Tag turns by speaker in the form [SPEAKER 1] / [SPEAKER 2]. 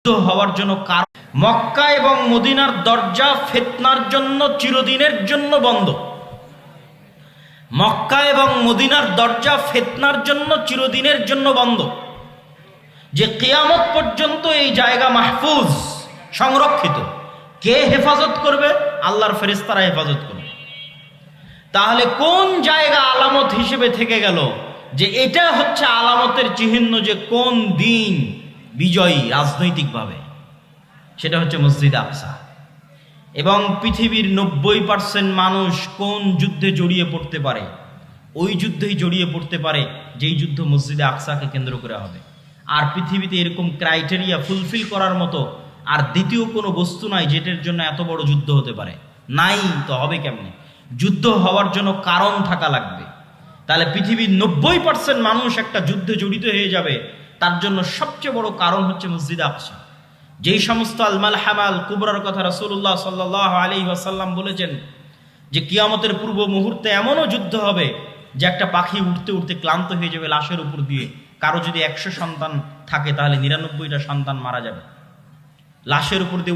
[SPEAKER 1] হওয়ার জন্য কারণ মক্কা এবং মদিনার দরজা ফিতনার জন্য চিরদিনের জন্য বন্ধ। মক্কা এবং মদিনার দরজা ফিতনার জন্য চিরদিনের জন্য বন্ধ, যে কিয়ামত পর্যন্ত এই জায়গা মাহফুজ, সংরক্ষিত। কে হেফাজত করবে? আল্লাহর ফেরেশতারা হেফাজত করবে। তাহলে কোন জায়গা আলামত হিসেবে থেকে গেল যে এটা হচ্ছে আলামতের চিহ্ন যে কোন দিন বিজয়ী রাজনৈতিকভাবে? সেটা হচ্ছে মসজিদ আকসা। এবং পৃথিবীর 90% মানুষ কোন যুদ্ধে জড়িয়ে পড়তে পারে? ওই যুদ্ধেই জড়িয়ে পড়তে পারে যেই যুদ্ধ মসজিদে আকসাকে কেন্দ্র করে হবে। আর পৃথিবীতে এরকম ক্রাইটেরিয়া ফুলফিল করার মতো আর দ্বিতীয় কোনো বস্তু নাই যেটার জন্য এত বড় যুদ্ধ হতে পারে। নাই তো হবে কেমনে? যুদ্ধ হওয়ার জন্য কারণ থাকা লাগবে। তাহলে পৃথিবীর 90% মানুষ একটা যুদ্ধে জড়িত হয়ে যাবে, তার জন্য সবচেয়ে বড় কারণ হচ্ছে মসজিদ আকসা। যেই সমস্ত আল মালহামা আল কুবরার কথা রাসূলুল্লাহ সাল্লাল্লাহু আলাইহি ওয়াসাল্লাম বলেছেন যে কিয়ামতের পূর্ব মুহূর্তে এমনও যুদ্ধ হবে যে একটা পাখি উঠতে উঠতে ক্লান্ত হয়ে যাবে লাশের উপর দিয়ে। কারো যদি 100 সন্তান থাকে তাহলে 99টা সন্তান মারা যাবে লাশের উপর দিয়ে।